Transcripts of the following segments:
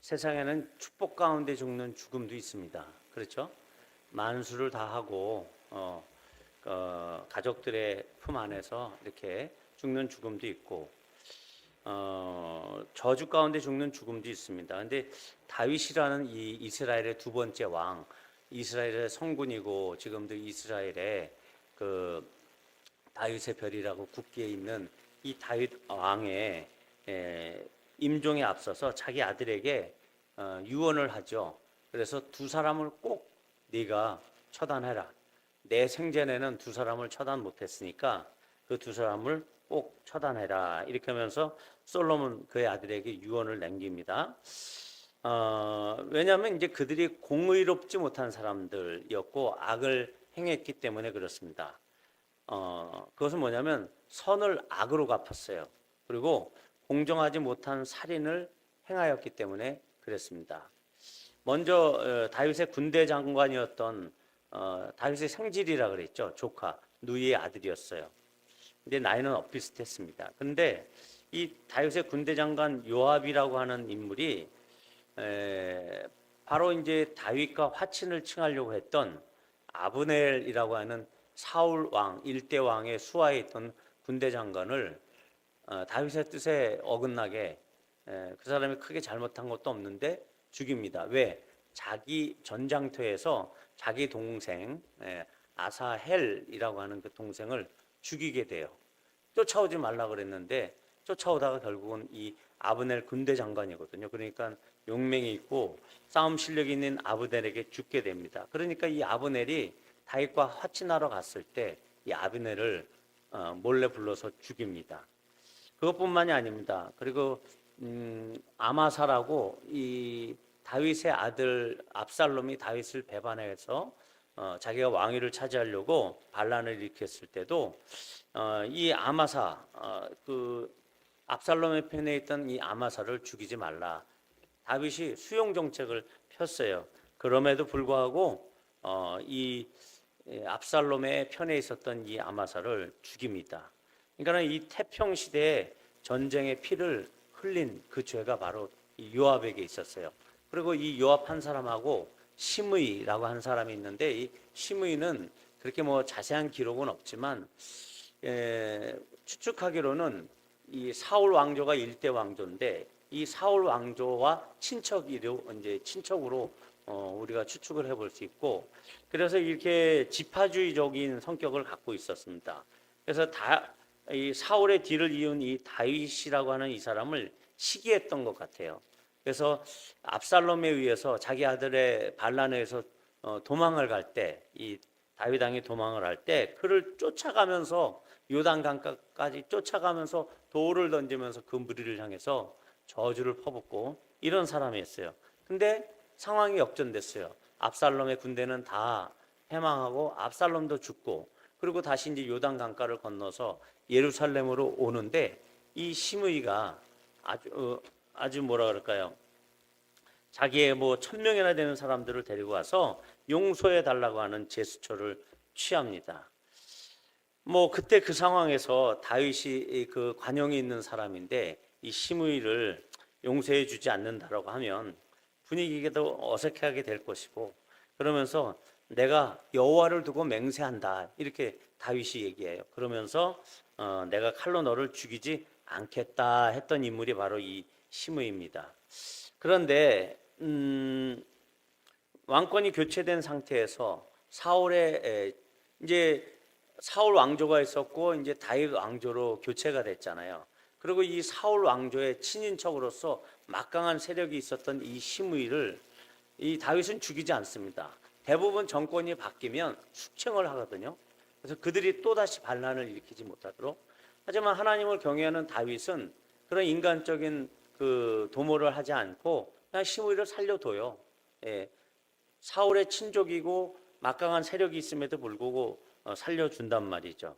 세상에는 축복 가운데 죽는 죽음도 있습니다. 그렇죠? 만수를 다하고 가족들의 품 안에서 이렇게 죽는 죽음도 있고 저주 가운데 죽는 죽음도 있습니다. 근데 다윗이라는 이 이스라엘의 두 번째 왕, 이스라엘의 성군이고 지금도 이스라엘의 그 다윗의 별이라고 국기에 있는 이 다윗 왕의 임종에 앞서서 자기 아들에게 유언을 하죠. 그래서 두 사람을 꼭 네가 처단해라. 내 생전에는 두 사람을 처단 못했으니까 그 두 사람을 꼭 처단해라. 이렇게 하면서 솔로몬 그의 아들에게 유언을 남깁니다. 왜냐하면 이제 그들이 공의롭지 못한 사람들이었고 악을 행했기 때문에 그렇습니다. 그것은 뭐냐면 선을 악으로 갚았어요. 그리고 공정하지 못한 살인을 행하였기 때문에 그랬습니다. 먼저 다윗의 군대 장관이었던 다윗의 생질이라 그랬죠. 조카 누이의 아들이었어요. 근데 나이는 엇비슷했습니다. 근데 이 다윗의 군대 장관 요압이라고 하는 인물이 바로 이제 다윗과 화친을 칭하려고 했던 아브넬이라고 하는 사울 왕 일대 왕의 수하에 있던 군대 장관을 다윗의 뜻에 어긋나게 그 사람이 크게 잘못한 것도 없는데 죽입니다. 왜? 자기 전장터에서 자기 동생 아사헬이라고 하는 그 동생을 죽이게 돼요. 쫓아오지 말라 그랬는데 쫓아오다가 결국은 이 아브넬 군대 장관이거든요. 그러니까 용맹이 있고 싸움 실력이 있는 아브넬에게 죽게 됩니다. 그러니까 이 아브넬이 다윗과 화친하러 갔을 때 이 아브넬을 몰래 불러서 죽입니다. 그것뿐만이 아닙니다. 그리고 아마사라고 이 다윗의 아들 압살롬이 다윗을 배반해서 자기가 왕위를 차지하려고 반란을 일으켰을 때도 이 아마사 그 압살롬의 편에 있던 이 아마사를 죽이지 말라. 다윗이 수용 정책을 폈어요. 그럼에도 불구하고 이 압살롬의 편에 있었던 이 아마사를 죽입니다. 그러니까 이 태평 시대에 전쟁의 피를 흘린 그 죄가 바로 이 요압에게 있었어요. 그리고 이 요압 한 사람하고 시므이라고 하는 사람이 있는데 이 시므이는 그렇게 뭐 자세한 기록은 없지만 추측하기로는 이 사울 왕조가 일대 왕조인데 이 사울 왕조와 친척으로 우리가 추측을 해볼 수 있고 그래서 이렇게 지파주의적인 성격을 갖고 있었습니다. 그래서 이 사울의 뒤를 이은 이 다윗이라고 하는 이 사람을 시기했던 것 같아요. 그래서 압살롬에 의해서 자기 아들의 반란에 의해서 도망을 갈 때 이 다윗 왕이 도망을 할 때 그를 쫓아가면서 요단강가까지 쫓아가면서 돌을 던지면서 그 무리를 향해서 저주를 퍼붓고 이런 사람이었어요. 근데 상황이 역전됐어요. 압살롬의 군대는 다 패망하고 압살롬도 죽고 그리고 다시 이제 요단 강가를 건너서 예루살렘으로 오는데 이 시므이가 아주 뭐라 그럴까요? 자기의 뭐 1000명이나 되는 사람들을 데리고 와서 용서해 달라고 하는 제스처를 취합니다. 뭐 그때 그 상황에서 다윗이 그 관용이 있는 사람인데 이 시므이를 용서해 주지 않는다라고 하면 분위기가 어색하게 될 것이고 그러면서 내가 여호와를 두고 맹세한다 이렇게 다윗이 얘기해요. 그러면서 내가 칼로 너를 죽이지 않겠다 했던 인물이 바로 이 시므이입니다. 그런데 왕권이 교체된 상태에서 이제 사울 왕조가 있었고 이제 다윗 왕조로 교체가 됐잖아요. 그리고 이 사울 왕조의 친인척으로서 막강한 세력이 있었던 이 시므이를 이 다윗은 죽이지 않습니다. 대부분 정권이 바뀌면 숙청을 하거든요. 그래서 그들이 또다시 반란을 일으키지 못하도록. 하지만 하나님을 경외하는 다윗은 그런 인간적인 그 도모를 하지 않고 그냥 시므이를 살려둬요. 예. 사울의 친족이고 막강한 세력이 있음에도 불구하고 살려준단 말이죠.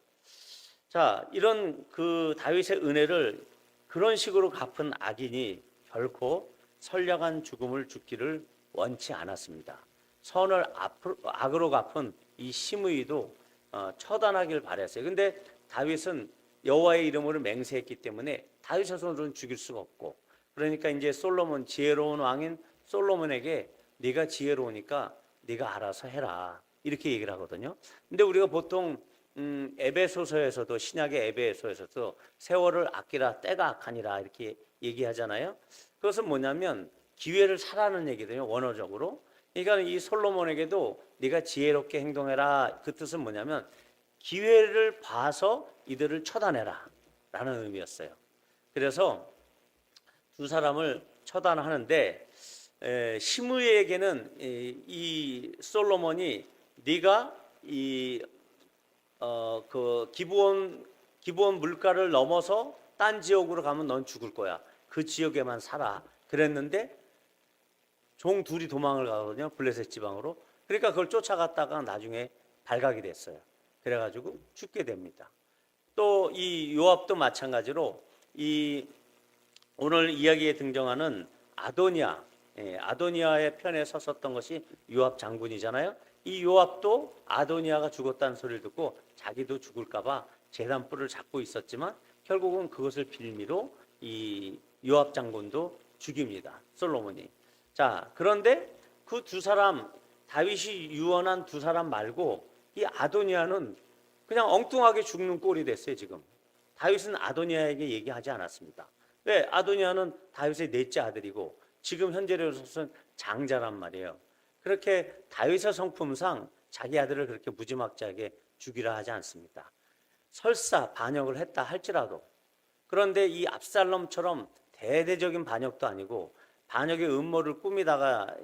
자, 이런 그 다윗의 은혜를 그런 식으로 갚은 악인이 결코 선량한 죽음을 죽기를 원치 않았습니다. 선을 악으로 갚은 이 시므이도 처단하길 바랬어요. 근데 다윗은 여호와의 이름으로 맹세했기 때문에 다윗의 손으로는 죽일 수가 없고 그러니까 이제 솔로몬, 지혜로운 왕인 솔로몬에게 네가 지혜로우니까 네가 알아서 해라, 이렇게 얘기를 하거든요. 근데 우리가 보통 에베소서에서도, 신약의 에베소에서도 세월을 아끼라 때가 악하니라 이렇게 얘기하잖아요. 그것은 뭐냐면 기회를 사라는 얘기거든요, 원어적으로. 그러니까 이 솔로몬에게도 네가 지혜롭게 행동해라, 그 뜻은 뭐냐면 기회를 봐서 이들을 처단해라 라는 의미였어요. 그래서 두 사람을 처단하는데, 시므에게는 이 솔로몬이 네가 그 기브온 물가를 넘어서 딴 지역으로 가면 넌 죽을 거야, 그 지역에만 살아, 그랬는데 종 둘이 도망을 가거든요, 블레셋 지방으로. 그러니까 그걸 쫓아갔다가 나중에 발각이 됐어요. 그래가지고 죽게 됩니다. 또 이 요압도 마찬가지로 이 오늘 이야기에 등장하는 아도니아, 아도니아의 편에 섰었던 것이 요압 장군이잖아요. 이 요압도 아도니아가 죽었다는 소리를 듣고 자기도 죽을까봐 제단불을 잡고 있었지만 결국은 그것을 빌미로 이 요압 장군도 죽입니다, 솔로몬이. 자, 그런데 그 두 사람, 다윗이 유언한 두 사람 말고 이 아도니아는 그냥 엉뚱하게 죽는 꼴이 됐어요, 지금. 다윗은 아도니아에게 얘기하지 않았습니다. 왜? 아도니아는 다윗의 넷째 아들이고 지금 현재로서는 장자란 말이에요. 그렇게 다윗의 성품상 자기 아들을 그렇게 무지막지하게 죽이라 하지 않습니다. 설사 반역을 했다 할지라도. 그런데 이 압살롬처럼 대대적인 반역도 아니고 반역의 음모를 꾸미다가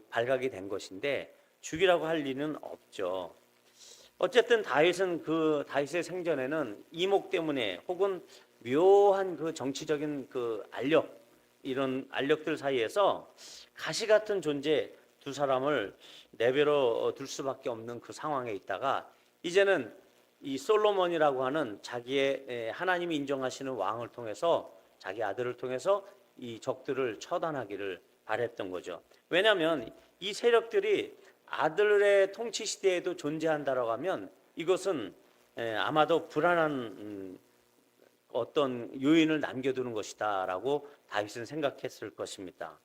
발각이 된 것인데 죽이라고 할 리는 없죠. 어쨌든 다윗은 그 다윗의 생전에는 이목 때문에 혹은 묘한 그 정치적인 그 알력, 이런 알력들 사이에서 가시 같은 존재 두 사람을 내버려 둘 수밖에 없는 그 상황에 있다가 이제는 이 솔로몬이라고 하는 자기의 하나님이 인정하시는 왕을 통해서, 자기 아들을 통해서 이 적들을 처단하기를 바랬던 거죠. 왜냐하면 이 세력들이 아들의 통치 시대에도 존재한다라고 하면 이것은 아마도 불안한 어떤 요인을 남겨두는 것이다라고 다윗은 생각했을 것입니다.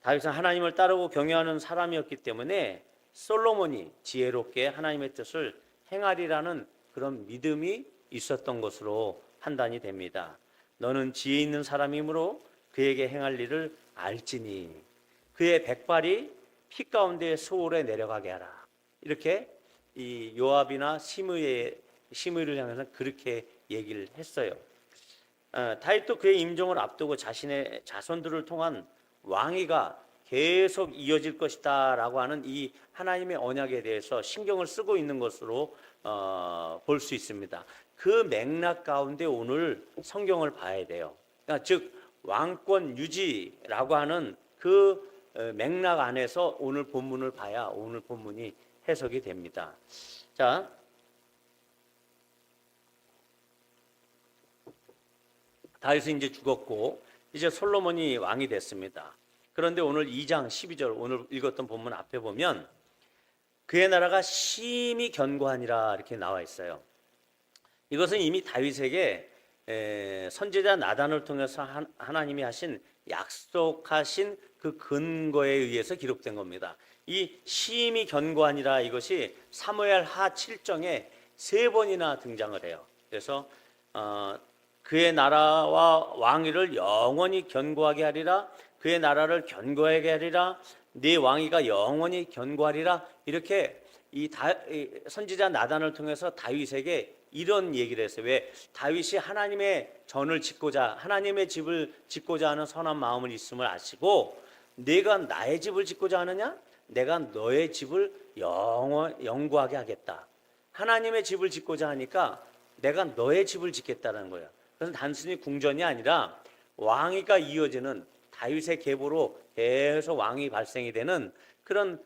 다윗은 하나님을 따르고 경외하는 사람이었기 때문에 솔로몬이 지혜롭게 하나님의 뜻을 행하리라는 그런 믿음이 있었던 것으로 판단이 됩니다. 너는 지혜 있는 사람이므로 그에게 행할 일을 알지니 그의 백발이 피 가운데 소울에 내려가게 하라. 이렇게 이 요압이나 시므이를 향해서 그렇게 얘기를 했어요. 다윗도 그의 임종을 앞두고 자신의 자손들을 통한 왕위가 계속 이어질 것이다라고 하는 이 하나님의 언약에 대해서 신경을 쓰고 있는 것으로 볼 수 있습니다. 그 맥락 가운데 오늘 성경을 봐야 돼요. 그러니까 즉 왕권 유지라고 하는 그 맥락 안에서 오늘 본문을 봐야 오늘 본문이 해석이 됩니다. 자, 다윗은 이제 죽었고 이제 솔로몬이 왕이 됐습니다. 그런데 오늘 2장 12절 오늘 읽었던 본문 앞에 보면 그의 나라가 심히 견고하니라 이렇게 나와 있어요. 이것은 이미 다윗에게 선지자 나단을 통해서 하나님이 하신 약속하신 그 근거에 의해서 기록된 겁니다. 이 심히 견고하니라 이것이 사무엘 하 7정에 3번이나 등장을 해요. 그래서 그의 나라와 왕위를 영원히 견고하게 하리라, 그의 나라를 견고하게 하리라, 네 왕위가 영원히 견고하리라, 이렇게 이 선지자 나단을 통해서 다윗에게 이런 얘기를 했어요. 왜? 다윗이 하나님의 전을 짓고자, 하나님의 집을 짓고자 하는 선한 마음을 있음을 아시고 내가 나의 집을 짓고자 하느냐? 내가 너의 집을 영구하게 하겠다. 하나님의 집을 짓고자 하니까 내가 너의 집을 짓겠다는 거예요. 그래서 단순히 궁전이 아니라 왕위가 이어지는 다윗의 계보로 계속 왕이 발생이 되는 그런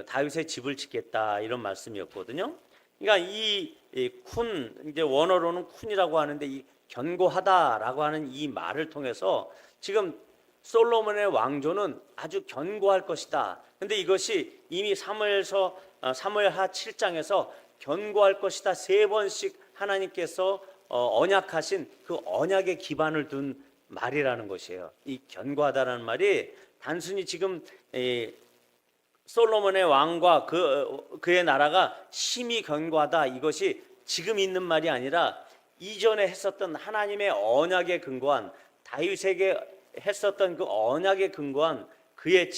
다윗의 집을 짓겠다 이런 말씀이었거든요. 그러니까 이 쿤, 이제 원어로는 쿤이라고 하는데 이 견고하다라고 하는 이 말을 통해서 지금 솔로몬의 왕조는 아주 견고할 것이다. 근데 이것이 이미 사무엘하 7장에서 견고할 것이다 3번씩 하나님께서 언약하신 그 언약의 기반을 둔 말이라는 것이에요. 이 견고하다라는 말이 단순히 지금 솔로몬의 왕과 그의 나라가 심히 견고하다, 이것이 지금 있는 말이 아니라 이전에 했었던 하나님의 언약에 근거한, 다윗에게 했었던 그 언약에 근거한 그의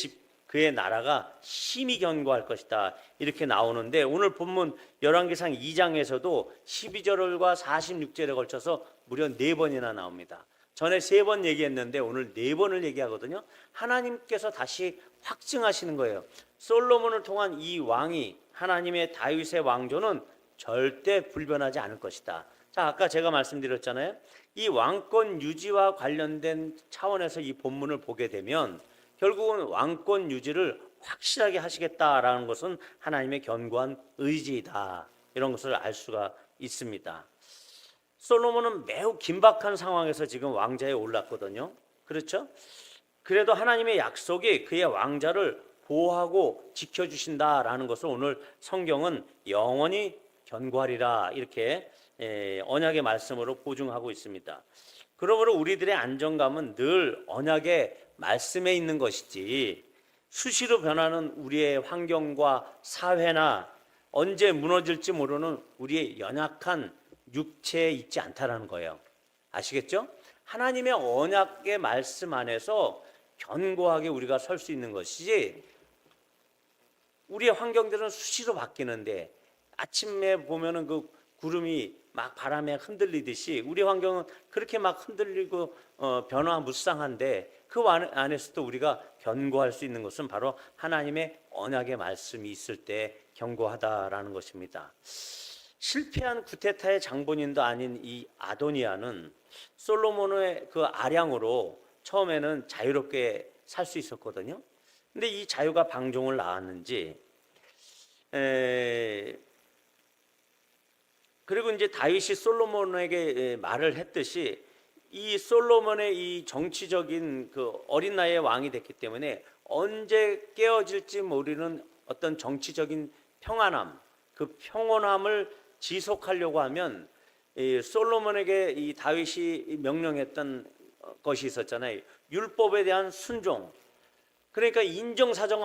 그의 나라가 심히 견고할 것이다, 이렇게 나오는데, 오늘 본문 열왕기상 2장에서도 12절과 46절에 걸쳐서 무려 4번이나 나옵니다. 전에 3번 얘기했는데 오늘 4번을 얘기하거든요. 하나님께서 다시 확증하시는 거예요. 솔로몬을 통한 이 왕이, 하나님의 다윗의 왕조는 절대 불변하지 않을 것이다. 자, 아까 제가 말씀드렸잖아요. 이 왕권 유지와 관련된 차원에서 이 본문을 보게 되면 결국은 왕권 유지를 확실하게 하시겠다라는 것은 하나님의 견고한 의지이다, 이런 것을 알 수가 있습니다. 솔로몬은 매우 긴박한 상황에서 지금 왕좌에 올랐거든요. 그렇죠? 그래도 하나님의 약속이 그의 왕자를 보호하고 지켜주신다라는 것을 오늘 성경은 영원히 견고하리라, 이렇게 언약의 말씀으로 보증하고 있습니다. 그러므로 우리들의 안정감은 늘 언약의 말씀에 있는 것이지, 수시로 변하는 우리의 환경과 사회나 언제 무너질지 모르는 우리의 연약한 육체에 있지 않다라는 거예요. 아시겠죠? 하나님의 언약의 말씀 안에서 견고하게 우리가 설 수 있는 것이지, 우리의 환경들은 수시로 바뀌는데 아침에 보면은 그 구름이 막 바람에 흔들리듯이 우리 환경은 그렇게 막 흔들리고 변화무쌍한데, 그 안에서도 우리가 견고할 수 있는 것은 바로 하나님의 언약의 말씀이 있을 때 견고하다라는 것입니다. 실패한 구테타의 장본인도 아닌 이 아도니아는 솔로몬의 그 아량으로 처음에는 자유롭게 살 수 있었거든요. 근데 이 자유가 방종을 낳았는지, 그리고 이제 다윗이 솔로몬에게 말을 했듯이 이 솔로몬의 이 정치적인 그 어린 나이에 왕이 됐기 때문에 언제 깨어질지 모르는 어떤 정치적인 평안함, 그 평온함을 지속하려고 하면 이 솔로몬에게 이 다윗이 명령했던 것이 있었잖아요. 율법에 대한 순종. 그러니까 인정사정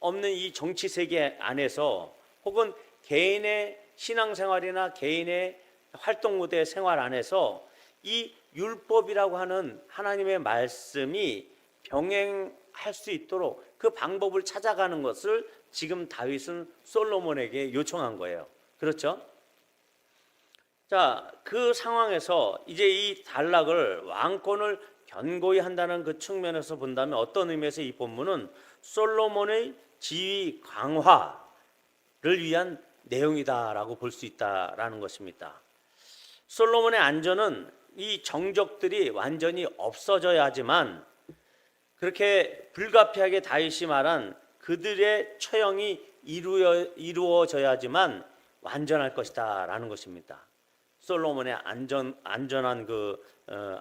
없는 이 정치 세계 안에서, 혹은 개인의 신앙생활이나 개인의 활동 무대 생활 안에서 이 율법이라고 하는 하나님의 말씀이 병행할 수 있도록 그 방법을 찾아가는 것을 지금 다윗은 솔로몬에게 요청한 거예요. 그렇죠? 자, 그 상황에서 이제 이 단락을, 왕권을 견고히 한다는 그 측면에서 본다면 어떤 의미에서 이 본문은 솔로몬의 지위 강화를 위한 내용이다라고 볼 수 있다라는 것입니다. 솔로몬의 안전은 이 정적들이 완전히 없어져야지만, 그렇게 불가피하게 다윗이 말한 그들의 처형이 이루어져야지만 완전할 것이다라는 것입니다. 솔로몬의 안전한 그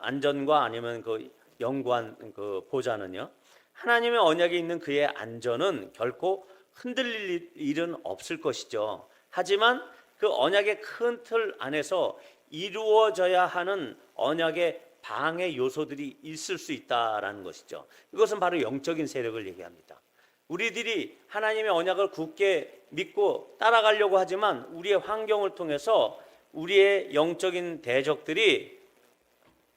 안전과 아니면 그 영구한 그 보좌는요, 하나님의 언약에 있는 그의 안전은 결코 흔들릴 일은 없을 것이죠. 하지만 그 언약의 큰 틀 안에서 이루어져야 하는 언약의 방해 요소들이 있을 수 있다라는 것이죠. 이것은 바로 영적인 세력을 얘기합니다. 우리들이 하나님의 언약을 굳게 믿고 따라가려고 하지만 우리의 환경을 통해서 우리의 영적인 대적들이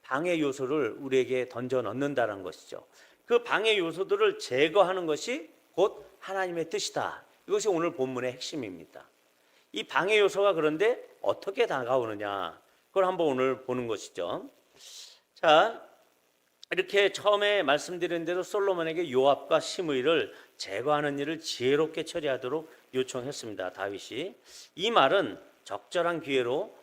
방해 요소를 우리에게 던져 넣는다는 것이죠. 그 방해 요소들을 제거하는 것이 곧 하나님의 뜻이다. 이것이 오늘 본문의 핵심입니다. 이 방해 요소가 그런데 어떻게 다가오느냐, 그걸 한번 오늘 보는 것이죠. 자, 이렇게 처음에 말씀드린 대로 솔로몬에게 요압과 시므이를 제거하는 일을 지혜롭게 처리하도록 요청했습니다. 다윗이. 이 말은 적절한 기회로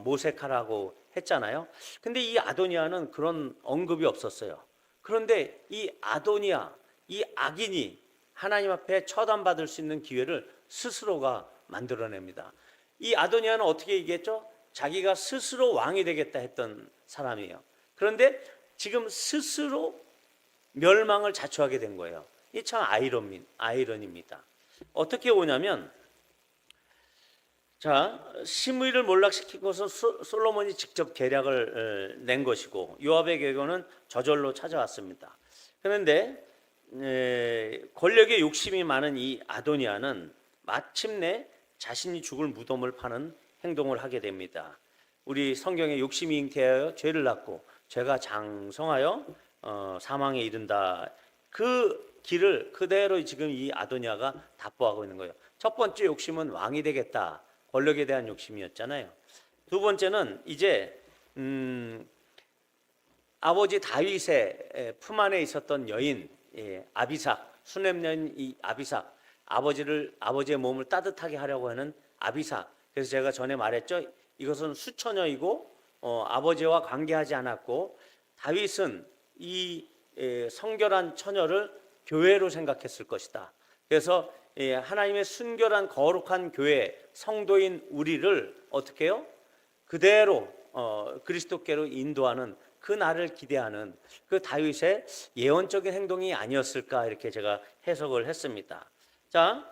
모색하라고 했잖아요. 근데 이 아도니아는 그런 언급이 없었어요. 그런데 이 아도니아, 이 악인이 하나님 앞에 처단받을 수 있는 기회를 스스로가 만들어냅니다. 이 아도니아는 어떻게 얘기했죠? 자기가 스스로 왕이 되겠다 했던 사람이에요. 그런데 지금 스스로 멸망을 자초하게 된 거예요. 이 참 아이러니입니다. 어떻게 오냐면, 자, 심의를 몰락시킨 것은 솔로몬이 직접 계략을 낸 것이고 요압의 계획은 저절로 찾아왔습니다. 그런데 권력에 욕심이 많은 이 아도니아는 마침내 자신이 죽을 무덤을 파는 행동을 하게 됩니다. 우리 성경에 욕심이 잉태하여 죄를 낳고 죄가 장성하여 사망에 이른다. 그 길을 그대로 지금 이 아도니아가 답보하고 있는 거예요. 첫 번째 욕심은 왕이 되겠다. 권력에 대한 욕심이었잖아요. 두 번째는 이제 아버지 다윗의 품 안에 있었던 여인 아비삭, 수냄 여인 이 아비삭, 아버지의 몸을 따뜻하게 하려고 하는 아비삭. 그래서 제가 전에 말했죠. 이것은 수처녀이고 아버지와 관계하지 않았고 다윗은 이 성결한 처녀를 교회로 생각했을 것이다. 그래서 하나님의 순결한 거룩한 교회 성도인 우리를 어떻게 해요? 그대로 그리스도께로 인도하는 그 날을 기대하는 그 다윗의 예언적인 행동이 아니었을까 이렇게 제가 해석을 했습니다. 자,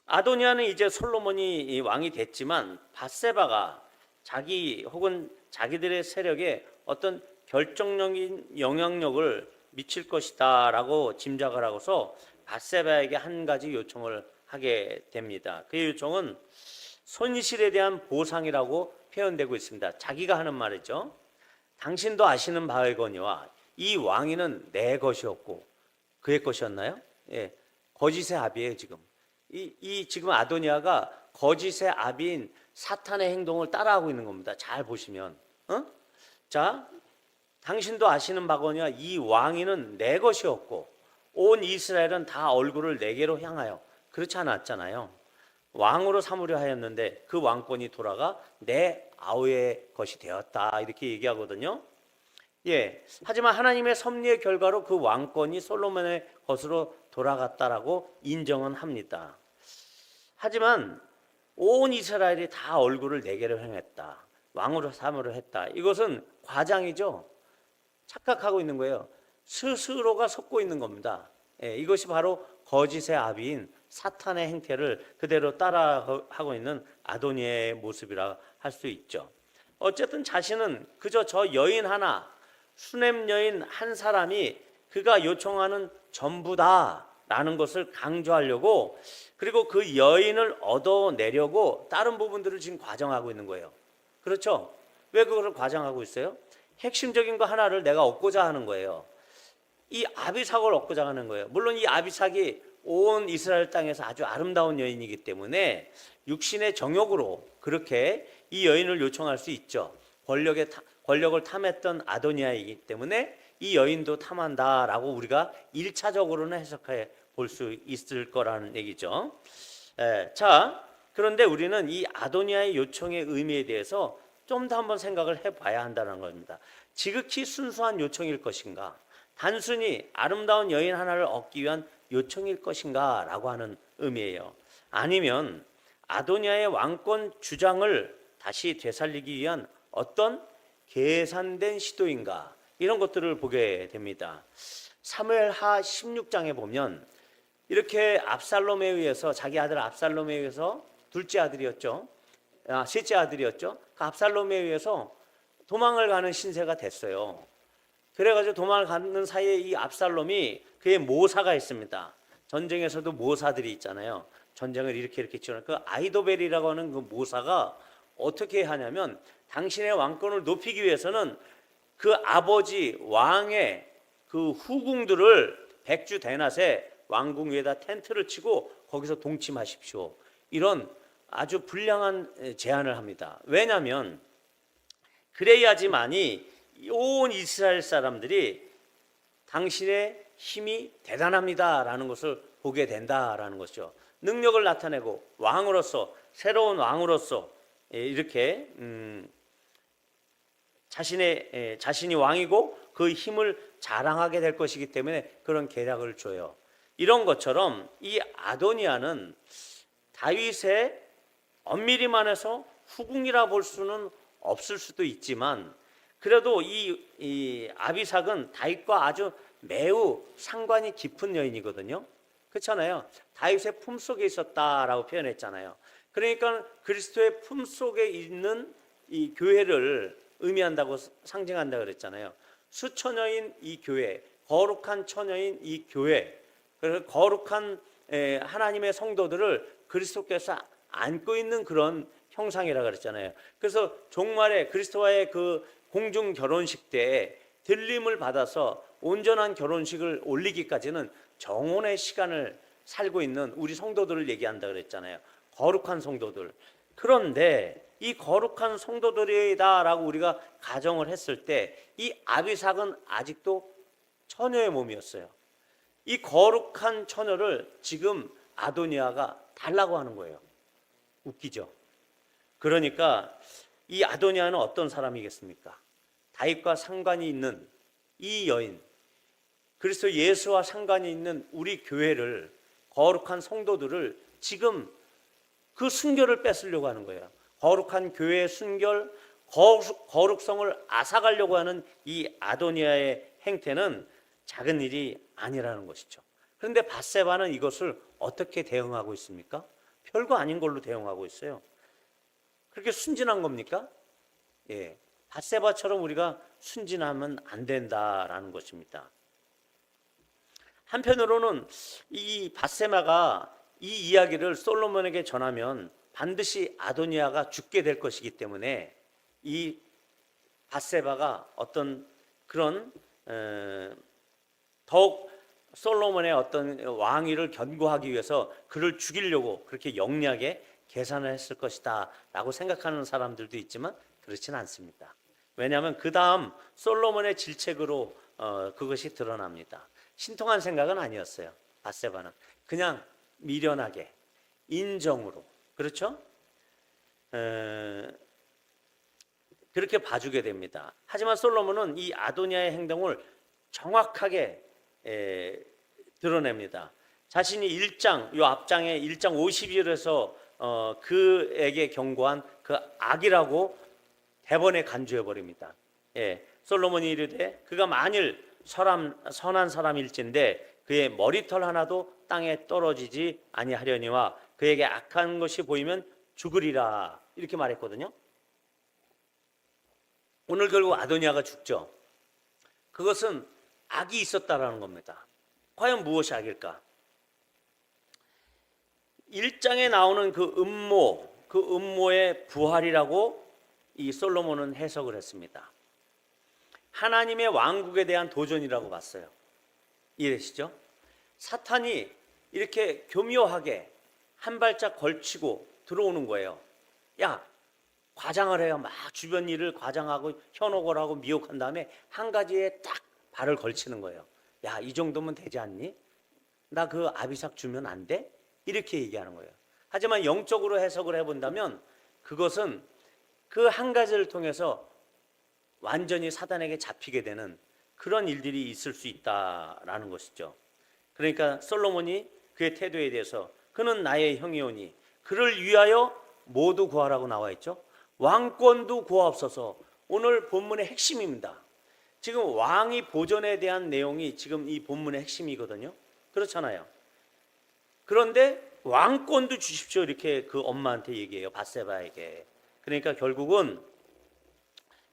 아도니아는 이제 솔로몬이 왕이 됐지만 밧세바가 자기 혹은 자기들의 세력에 어떤 결정적인 영향력을 미칠 것이다라고 짐작을 하고서 밧세바에게 한 가지 요청을 하게 됩니다. 그 요청은 손실에 대한 보상이라고 표현되고 있습니다. 자기가 하는 말이죠. 당신도 아시는 바이거니와 이 왕위는 내 것이었고 그의 것이었나요? 예, 거짓의 아비예요 지금. 지금 아도니아가 거짓의 아비인 사탄의 행동을 따라하고 있는 겁니다. 잘 보시면, 자, 당신도 아시는 바거니와 이 왕위는 내 것이었고 온 이스라엘은 다 얼굴을 내게로 향하여 그렇지 않았잖아요. 왕으로 삼으려 하였는데 그 왕권이 돌아가 내 아우의 것이 되었다 이렇게 얘기하거든요. 예, 하지만 하나님의 섭리의 결과로 그 왕권이 솔로몬의 것으로 돌아갔다라고 인정은 합니다. 하지만 온 이스라엘이 다 얼굴을 내게로 향했다. 왕으로 삼으려 했다. 이것은 과장이죠. 착각하고 있는 거예요. 스스로가 속고 있는 겁니다. 예, 이것이 바로 거짓의 아비인 사탄의 행태를 그대로 따라하고 있는 아도니아의 모습이라 할 수 있죠. 어쨌든 자신은 그저 저 여인 하나, 수냄 여인 한 사람이 그가 요청하는 전부다라는 것을 강조하려고 그리고 그 여인을 얻어내려고 다른 부분들을 지금 과정하고 있는 거예요. 그렇죠? 왜 그걸 과정하고 있어요? 핵심적인 거 하나를 내가 얻고자 하는 거예요. 이 아비삭을 얻고자 하는 거예요. 물론 이 아비삭이 온 이스라엘 땅에서 아주 아름다운 여인이기 때문에 육신의 정욕으로 그렇게 이 여인을 요청할 수 있죠. 권력을 탐했던 아도니아이기 때문에 이 여인도 탐한다라고 우리가 1차적으로는 해석해 볼 수 있을 거라는 얘기죠. 자, 그런데 우리는 이 아도니아의 요청의 의미에 대해서 좀 더 한번 생각을 해봐야 한다는 겁니다. 지극히 순수한 요청일 것인가? 단순히 아름다운 여인 하나를 얻기 위한 요청일 것인가? 라고 하는 의미예요. 아니면 아도니아의 왕권 주장을 다시 되살리기 위한 어떤 계산된 시도인가? 이런 것들을 보게 됩니다. 사무엘하 16장에 보면 이렇게 압살롬에 의해서 자기 아들 압살롬에 의해서 둘째 아들이었죠. 셋째 아들이었죠. 그 압살롬에 의해서 도망을 가는 신세가 됐어요. 그래가지고 도망을 가는 사이에 이 압살롬이 그의 모사가 있습니다. 전쟁에서도 모사들이 있잖아요. 전쟁을 이렇게 치르는 그 아이도벨이라고 하는 그 모사가 어떻게 하냐면 당신의 왕권을 높이기 위해서는 그 아버지 왕의 그 후궁들을 백주 대낮에 왕궁 위에다 텐트를 치고 거기서 동침하십시오. 이런 아주 불량한 제안을 합니다. 왜냐하면 그래야지만이 온 이스라엘 사람들이 당신의 힘이 대단합니다라는 것을 보게 된다라는 것이죠. 능력을 나타내고 왕으로서 새로운 왕으로서 이렇게 자신이 왕이고 그 힘을 자랑하게 될 것이기 때문에 그런 계략을 줘요. 이런 것처럼 이 아도니아는 다윗의 엄밀히만 해서 후궁이라 볼 수는 없을 수도 있지만 그래도 이 아비삭은 다윗과 아주 매우 상관이 깊은 여인이거든요. 그렇잖아요. 다윗의 품속에 있었다라고 표현했잖아요. 그러니까 그리스도의 품속에 있는 이 교회를 의미한다고 상징한다 그랬잖아요. 수처녀인 이 교회, 거룩한 처녀인 이 교회, 그래서 거룩한 하나님의 성도들을 그리스도께서 안고 있는 그런 형상이라 그랬잖아요. 그래서 종말에 그리스도와의 그 공중 결혼식 때 들림을 받아서 온전한 결혼식을 올리기까지는 정혼의 시간을 살고 있는 우리 성도들을 얘기한다 그랬잖아요. 거룩한 성도들. 그런데 이 거룩한 성도들이다라고 우리가 가정을 했을 때 이 아비삭은 아직도 처녀의 몸이었어요. 이 거룩한 처녀를 지금 아도니아가 달라고 하는 거예요. 웃기죠? 그러니까 이 아도니아는 어떤 사람이겠습니까? 다윗과 상관이 있는 이 여인, 그리스도 예수와 상관이 있는 우리 교회를, 거룩한 성도들을 지금 그 순결을 뺏으려고 하는 거예요. 거룩한 교회의 순결, 거룩성을 앗아가려고 하는 이 아도니아의 행태는 작은 일이 아니라는 것이죠. 그런데 밧세바는 이것을 어떻게 대응하고 있습니까? 별거 아닌 걸로 대응하고 있어요. 그렇게 순진한 겁니까? 예, 밧세바처럼 우리가 순진하면 안 된다라는 것입니다. 한편으로는 이 밧세바가 이 이야기를 솔로몬에게 전하면 반드시 아도니아가 죽게 될 것이기 때문에 이 밧세바가 어떤 그런 더욱 솔로몬의 어떤 왕위를 견고하기 위해서 그를 죽이려고 그렇게 영리하게 계산을 했을 것이다 라고 생각하는 사람들도 있지만 그렇지는 않습니다. 왜냐하면 그 다음 솔로몬의 질책으로 그것이 드러납니다. 신통한 생각은 아니었어요. 밧세바는 그냥 미련하게 인정으로, 그렇죠? 그렇게 봐주게 됩니다. 하지만 솔로몬은 이 아도니아의 행동을 정확하게 드러냅니다. 자신이 1장, 요 앞장에 1장 50절에서 그에게 경고한 그 악이라고 대번에 간주해 버립니다. 솔로몬이 이르되 그가 만일 선한 사람일진데 그의 머리털 하나도 땅에 떨어지지 아니하려니와 그에게 악한 것이 보이면 죽으리라 이렇게 말했거든요. 오늘 결국 아도니아가 죽죠. 그것은 악이 있었다라는 겁니다. 과연 무엇이 악일까? 1장에 나오는 그 음모의 부활이라고 이 솔로몬은 해석을 했습니다. 하나님의 왕국에 대한 도전이라고 봤어요. 이해되시죠? 사탄이 이렇게 교묘하게 한 발짝 걸치고 들어오는 거예요. 야, 과장을 해요. 막 주변 일을 과장하고 현혹을 하고 미혹한 다음에 한 가지에 딱 발을 걸치는 거예요. 야, 이 정도면 되지 않니? 나 그 아비삭 주면 안 돼? 이렇게 얘기하는 거예요. 하지만 영적으로 해석을 해본다면 그것은 그 한 가지를 통해서 완전히 사단에게 잡히게 되는 그런 일들이 있을 수 있다라는 것이죠. 그러니까 솔로몬이 그의 태도에 대해서 그는 나의 형이오니 그를 위하여 모두 구하라고 나와 있죠. 왕권도 구하옵소서. 오늘 본문의 핵심입니다. 지금 왕위 보존에 대한 내용이 지금 이 본문의 핵심이거든요. 그렇잖아요. 그런데 왕권도 주십시오 이렇게 그 엄마한테 얘기해요. 밧세바에게. 그러니까 결국은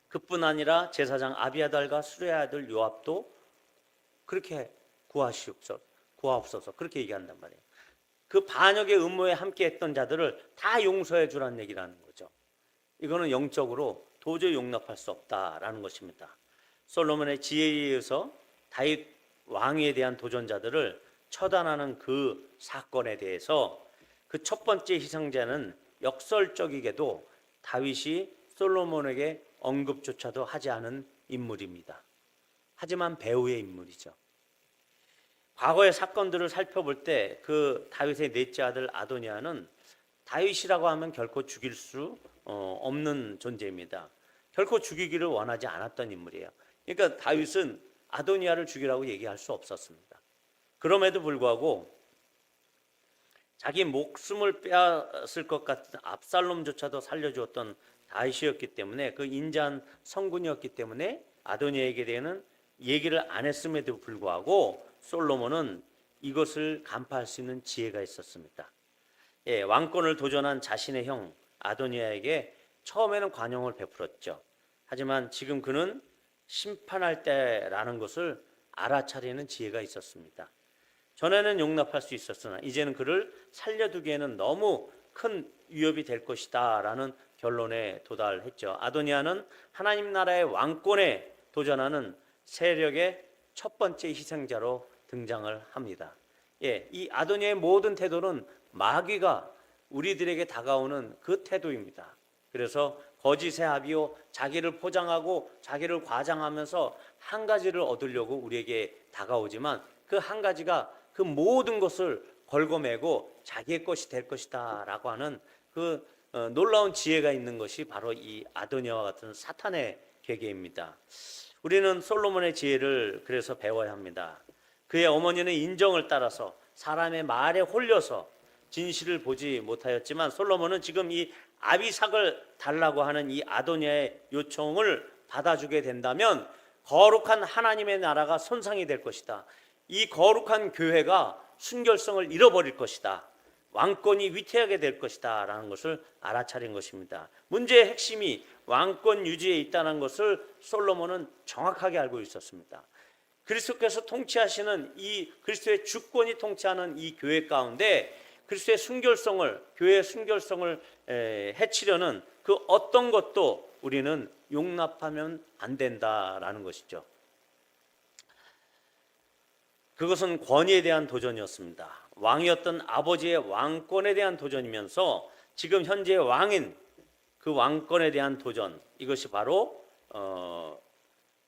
그뿐 아니라 제사장 아비아달과 수레의 아들 요압도 그렇게 구하옵소서 그렇게 얘기한단 말이에요. 그 반역의 음모에 함께했던 자들을 다 용서해 주라는 얘기라는 거죠. 이거는 영적으로 도저히 용납할 수 없다라는 것입니다. 솔로몬의 지혜에 의해서 다윗 왕위에 대한 도전자들을 처단하는 그 사건에 대해서 그 첫 번째 희생자는 역설적이게도 다윗이 솔로몬에게 언급조차도 하지 않은 인물입니다. 하지만 배후의 인물이죠. 과거의 사건들을 살펴볼 때 그 다윗의 넷째 아들 아도니아는 다윗이라고 하면 결코 죽일 수 없는 존재입니다. 결코 죽이기를 원하지 않았던 인물이에요. 그러니까 다윗은 아도니아를 죽이라고 얘기할 수 없었습니다. 그럼에도 불구하고 자기 목숨을 빼앗을 것 같은 압살롬조차도 살려주었던 다윗이었기 때문에 그 인자한 성군이었기 때문에 아도니아에게 대해서는 얘기를 안 했음에도 불구하고 솔로몬은 이것을 간파할 수 있는 지혜가 있었습니다. 왕권을 도전한 자신의 형 아도니아에게 처음에는 관용을 베풀었죠. 하지만 지금 그는 심판할 때라는 것을 알아차리는 지혜가 있었습니다. 전에는 용납할 수 있었으나 이제는 그를 살려두기에는 너무 큰 위협이 될 것이다 라는 결론에 도달했죠. 아도니아는 하나님 나라의 왕권에 도전하는 세력의 첫 번째 희생자로 등장을 합니다. 이 아도니아의 모든 태도는 마귀가 우리들에게 다가오는 그 태도입니다. 그래서 거짓의 합의요, 자기를 포장하고 자기를 과장하면서 한 가지를 얻으려고 우리에게 다가오지만 그 한 가지가 그 모든 것을 걸고매고 자기의 것이 될 것이다 라고 하는 그 놀라운 지혜가 있는 것이 바로 이 아도니아와 같은 사탄의 계계입니다. 우리는 솔로몬의 지혜를 그래서 배워야 합니다. 그의 어머니는 인정을 따라서 사람의 말에 홀려서 진실을 보지 못하였지만 솔로몬은 지금 이 아비삭을 달라고 하는 이 아도니아의 요청을 받아주게 된다면 거룩한 하나님의 나라가 손상이 될 것이다. 이 거룩한 교회가 순결성을 잃어버릴 것이다. 왕권이 위태하게 될 것이다 라는 것을 알아차린 것입니다. 문제의 핵심이 왕권 유지에 있다는 것을 솔로몬은 정확하게 알고 있었습니다. 그리스도께서 통치하시는 이 그리스도의 주권이 통치하는 이 교회 가운데 그리스도의 순결성을, 교회의 순결성을 해치려는 그 어떤 것도 우리는 용납하면 안 된다라는 것이죠. 그것은 권위에 대한 도전이었습니다. 왕이었던 아버지의 왕권에 대한 도전이면서 지금 현재의 왕인 그 왕권에 대한 도전, 이것이 바로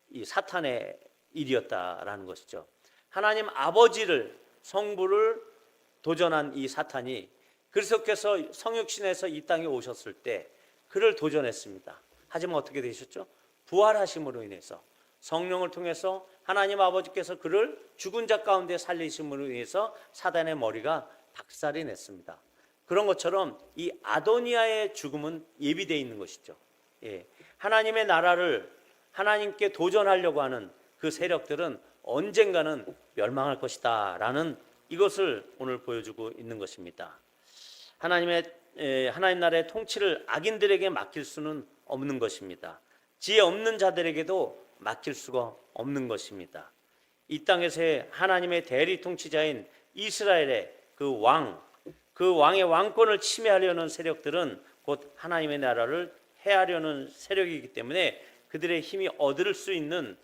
이 사탄의 일이었다라는 것이죠. 하나님 아버지를, 성부를 도전한 이 사탄이 그리스도께서 성육신에서 이 땅에 오셨을 때 그를 도전했습니다. 하지만 어떻게 되셨죠? 부활하심으로 인해서, 성령을 통해서 하나님 아버지께서 그를 죽은 자 가운데 살리심으로 인해서 사단의 머리가 박살이 냈습니다. 그런 것처럼 이 아도니아의 죽음은 예비되어 있는 것이죠. 하나님의 나라를 하나님께 도전하려고 하는 그 세력들은 언젠가는 멸망할 것이다 라는 이것을 오늘 보여주고 있는 것입니다. 하나님 나라의 통치를 악인들에게 맡길 수는 없는 것입니다. 지혜 없는 자들에게도 맡길 수가 없는 것입니다. 이 땅에서의 하나님의 대리 통치자인 이스라엘의 그 왕의 왕권을 침해하려는 세력들은 곧 하나님의 나라를 해하려는 세력이기 때문에 그들의 힘을 얻을 수 있는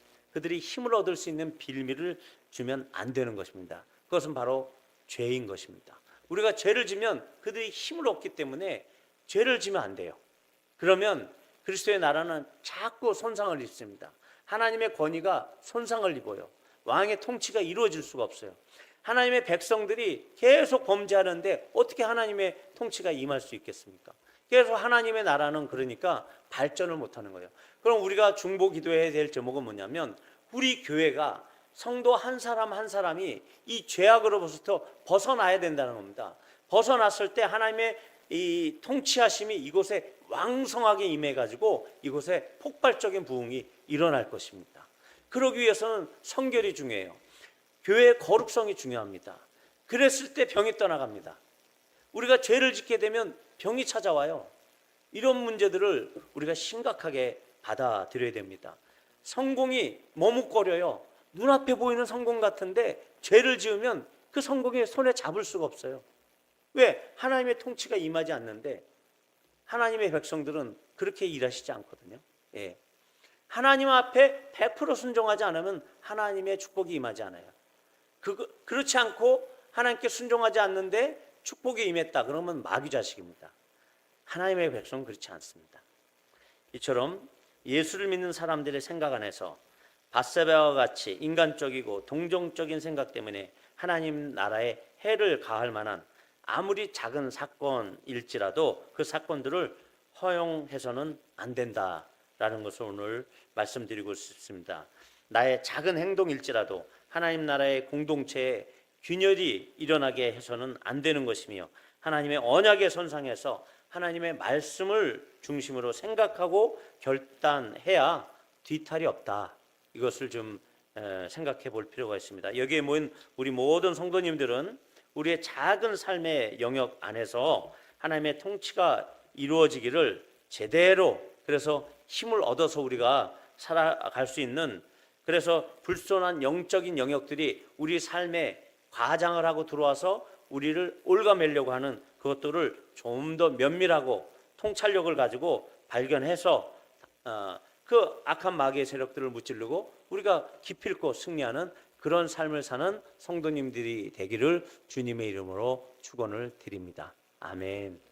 빌미를 주면 안 되는 것입니다. 그것은 바로 죄인 것입니다. 우리가 죄를 지면 그들이 힘을 얻기 때문에 죄를 지면 안 돼요. 그러면 그리스도의 나라는 자꾸 손상을 입습니다. 하나님의 권위가 손상을 입어요. 왕의 통치가 이루어질 수가 없어요. 하나님의 백성들이 계속 범죄하는데 어떻게 하나님의 통치가 임할 수 있겠습니까? 그래서 하나님의 나라는 그러니까 발전을 못하는 거예요. 그럼 우리가 중보 기도해야 될 제목은 뭐냐면 우리 교회가 성도 한 사람 한 사람이 이 죄악으로부터 벗어나야 된다는 겁니다. 벗어났을 때 하나님의 이 통치하심이 이곳에 왕성하게 임해가지고 이곳에 폭발적인 부흥이 일어날 것입니다. 그러기 위해서는 성결이 중요해요. 교회의 거룩성이 중요합니다. 그랬을 때 병이 떠나갑니다. 우리가 죄를 짓게 되면 병이 찾아와요. 이런 문제들을 우리가 심각하게 받아들여야 됩니다. 성공이 머뭇거려요. 눈앞에 보이는 성공 같은데 죄를 지으면 그 성공의 손에 잡을 수가 없어요. 왜? 하나님의 통치가 임하지 않는데 하나님의 백성들은 그렇게 일하시지 않거든요. 하나님 앞에 100% 순종하지 않으면 하나님의 축복이 임하지 않아요. 그렇지 않고 하나님께 순종하지 않는데 축복이 임했다 그러면 마귀 자식입니다. 하나님의 백성은 그렇지 않습니다. 이처럼 예수를 믿는 사람들의 생각 안에서 밧세바와 같이 인간적이고 동정적인 생각 때문에 하나님 나라에 해를 가할 만한 아무리 작은 사건일지라도 그 사건들을 허용해서는 안 된다라는 것을 오늘 말씀드리고 싶습니다. 나의 작은 행동일지라도 하나님 나라의 공동체에 균열이 일어나게 해서는 안 되는 것이며 하나님의 언약에 손상해서 하나님의 말씀을 중심으로 생각하고 결단해야 뒤탈이 없다. 이것을 좀 생각해 볼 필요가 있습니다. 여기에 모인 우리 모든 성도님들은 우리의 작은 삶의 영역 안에서 하나님의 통치가 이루어지기를 제대로, 그래서 힘을 얻어서 우리가 살아갈 수 있는, 그래서 불손한 영적인 영역들이 우리 삶에 과장을 하고 들어와서 우리를 올가매려고 하는 그것들을 좀 더 면밀하고 통찰력을 가지고 발견해서 그 악한 마귀의 세력들을 무찌르고 우리가 기필코 승리하는 그런 삶을 사는 성도님들이 되기를 주님의 이름으로 축원을 드립니다. 아멘.